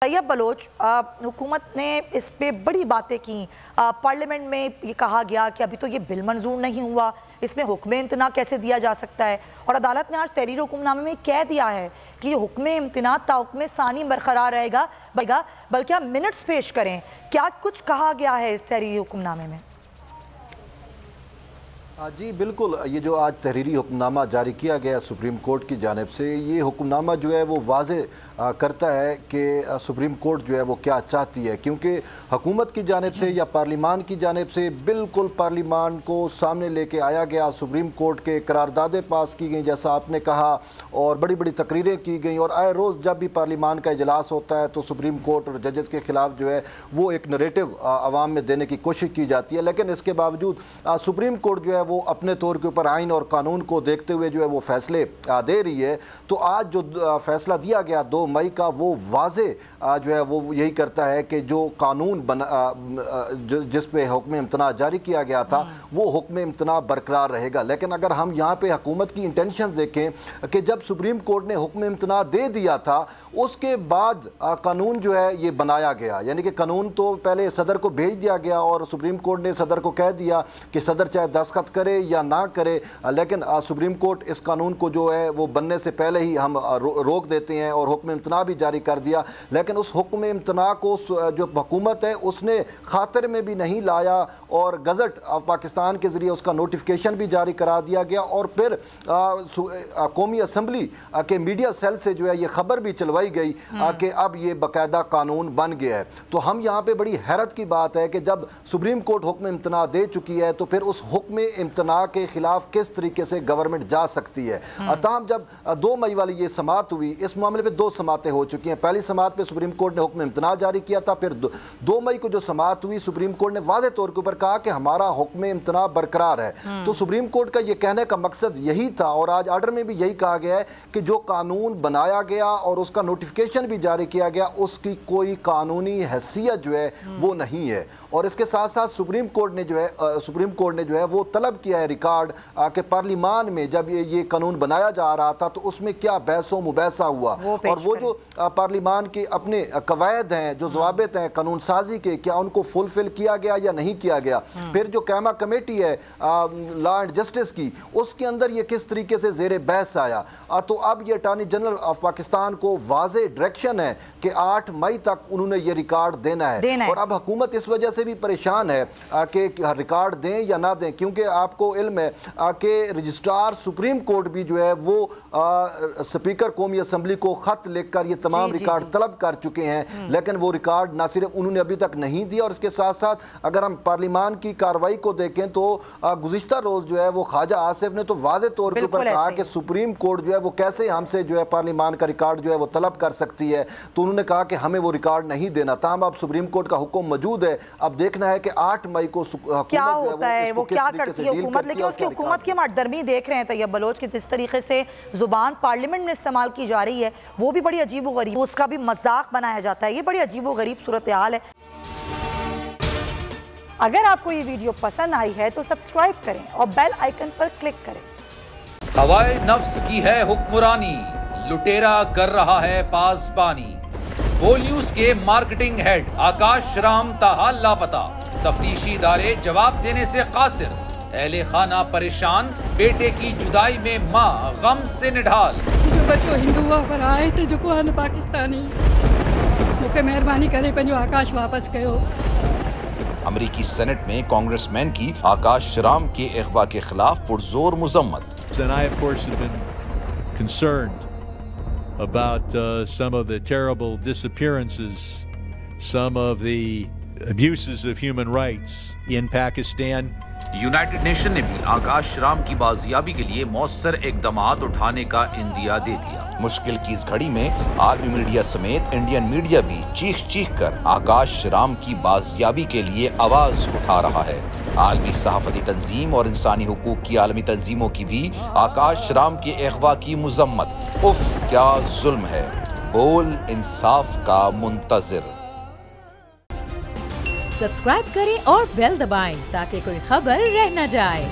Tayyab Bloch, हुकूमत ने इस पे बड़ी बातें की। पार्लियामेंट में ये कहा गया कि अभी तो ये बिल मंजूर नहीं हुआ, इसमें हुक्म इम्तना कैसे दिया जा सकता है। और अदालत ने आज तहरीर हुक्मनामे में कह दिया है कि ये हुक्म इम्तना ताहुक्म सानी बरकरार रहेगा, बल्कि आप मिनट्स पेश करें। क्या कुछ कहा गया है इस तहरीरी हुक्मनामे में? जी बिल्कुल, ये जो आज तहरीरी हुक्मनामा जारी किया गया सुप्रीम कोर्ट की जानिब से, ये हुक्मनामा जो है वो वाज़े करता है कि सुप्रीम कोर्ट जो है वो क्या चाहती है, क्योंकि हुकूमत की जानिब से या पार्लिमान की जानिब से बिल्कुल पार्लिमान को सामने लेके आया गया। सुप्रीम कोर्ट के करारदादें पास की गई जैसा आपने कहा, और बड़ी बड़ी तकरीरें की गई, और आए रोज़ जब भी पार्लिमान का इजलास होता है तो सुप्रीम कोर्ट और जजेस के ख़िलाफ़ जो है वो एक नरेटिव आवाम में देने की कोशिश की जाती है। लेकिन इसके बावजूद सुप्रीम कोर्ट जो है वो अपने तौर के ऊपर आइन और कानून को देखते हुए जो है वो फैसले दे रही है। तो आज जो फैसला दिया गया 2 मई का, वो वाज़े जो है वो यही करता है कि जो कानून जिस पे हुक्म इम्तना जारी किया गया था वो हुक्म इम्तना बरकरार रहेगा। लेकिन अगर हम यहाँ पे हुकूमत की इंटेंशन देखें कि जब सुप्रीम कोर्ट ने हुक्म इम्तना दे दिया था उसके बाद कानून जो है ये बनाया गया, यानी कि कानून तो पहले सदर को भेज दिया गया और सुप्रीम कोर्ट ने सदर को कह दिया कि सदर चाहे दस्तखत करे या ना करे, लेकिन सुप्रीम कोर्ट इस कानून को जो है वो बनने से पहले ही हम रोक देते हैं और हुक्म इम्तना भी जारी कर दिया। लेकिन उस हुक्म इम्तना को जो हुकूमत है उसने खातिर में भी नहीं लाया और गज़ट ऑफ पाकिस्तान के ज़रिए उसका नोटिफिकेशन भी जारी करा दिया गया, और फिर कौमी असम्बली के मीडिया सेल से जो है ये खबर भी चलवाई गई कि अब ये बाकायदा कानून बन गया है। तो हम यहाँ पे बड़ी हैरत की बात है कि जब सुप्रीम कोर्ट हुक्म इम्तना दे चुकी है तो फिर उस हुक्म इम्तना के खिलाफ किस तरीके से गवर्नमेंट जा सकती है। ताहम जब 2 मई वाली ये समात हुई, इस मामले पे 2 समातें हो चुकी हैं। पहली समात पे सुप्रीम कोर्ट ने हुक्म इम्तना जारी किया था, फिर 2 मई को जो समात हुई सुप्रीम कोर्ट ने वाज़े तौर के ऊपर कहा कि हमारा हुक्म इम्तना बरकरार है। तो सुप्रीम कोर्ट का ये कहने का मकसद यही था, और आज आर्डर में भी यही कहा गया है कि जो कानून बनाया गया और उसका नोटिफिकेशन भी जारी किया गया उसकी कोई कानूनी हैसियत जो है वो नहीं है। और इसके साथ साथ सुप्रीम कोर्ट ने जो है वो तलब किया है रिकॉर्ड कि पार्लिमान में जब ये कानून बनाया जा रहा था तो उसमें क्या बहसो मुबैसा हुआ, और वो जो पार्लिमान के अपने कवायद हैं, जो ज़वाबित हैं कानून साजी के, क्या उनको फुलफिल किया गया या नहीं किया गया। फिर जो कैमा कमेटी है लॉ एंड जस्टिस की, उसके अंदर ये किस तरीके से ज़ेरे बहस आया। तो अब ये अटॉर्नी जनरल ऑफ पाकिस्तान को वाज़े डायरेक्शन है कि 8 मई तक उन्होंने ये रिकॉर्ड देना है। और अब हुकूमत इस वजह से भी परेशान है कि रिकॉर्ड दें या ना दें, क्योंकि आपको इल्म है कि रजिस्ट्रार सुप्रीम कोर्ट भी जो है वो स्पीकर कौमी असम्बली को खत लिखकर ये तमाम रिकॉर्ड तलब कर चुके हैं, लेकिन वो रिकॉर्ड ना सिर्फ उन्होंने अभी तक नहीं दिया। और इसके साथ साथ अगर हम पार्लिमान की कार्रवाई को देखें तो गुज़िश्ता रोज जो है वो ख्वाजा आसिफ ने तो वाज़े तौर के ऊपर कहा कि सुप्रीम कोर्ट जो है वो कैसे हमसे जो है पार्लिमान का रिकॉर्ड जो है वो तलब कर सकती है। तो उन्होंने कहा कि हमें वो रिकॉर्ड नहीं देना। ताहम अब सुप्रीम कोर्ट का हुक्म मौजूद है, अब देखना है कि 8 मई को क्या होता है, वो क्या करती है हुकूमत। लेकिन उसकी हुकूमत की हम अटदर्मी देख रहे हैं तैयब बलोच कि जिस तरीके से जुबान पार्लियामेंट में इस्तेमाल की जा रही है वो भी बड़ी अजीब व गरीब, उसका भी मजाक बनाया जाता है। ये बड़ी अजीब व गरीब सूरत हाल है। अगर आपको ये वीडियो पसंद आई है तो सब्सक्राइब करें और बेल आइकन पर क्लिक करें। हवाए नफ्स की है हुक्मरानी, लुटेरा कर रहा है पासबानी। बोल न्यूज के मार्केटिंग हेड आकाश राम ताहा लापता, तफ्तीशी इदारे जवाब देने से कासिर, अहले खाना परेशान, बेटे की जुदाई में माँ गम से निढाल। जो बच्चो हिंदू पर आए थे जो को पाकिस्तानी, मुझे मेहरबानी करे पंहिंजो आकाश वापस कयो। अमेरिकी सेनेट में कांग्रेसमैन की आकाश राम के अगवा के खिलाफ पुरजोर मुजम्मत। And I, of course, have been concerned about some of the terrible disappearances, some of the abuses of human rights in Pakistan. United nation ने भी आकाश राम की बाजियाबी के लिए मौसर इकदामात उठाने का इंदिया दे दिया। मुश्किल की इस घड़ी में आर्मी मीडिया समेत इंडियन मीडिया भी चीख कर आकाश राम की बाजियाबी के लिए आवाज उठा रहा है। आलमी सहाफती तंजीम और इंसानी हुकूक की आलमी तंजीमों की भी आकाश राम के अगवा की मुजम्मत। उफ क्या जुल्म है, बोल इंसाफ का मुंतजिर। सब्सक्राइब करें और बेल दबाएं ताकि कोई खबर रह न जाए।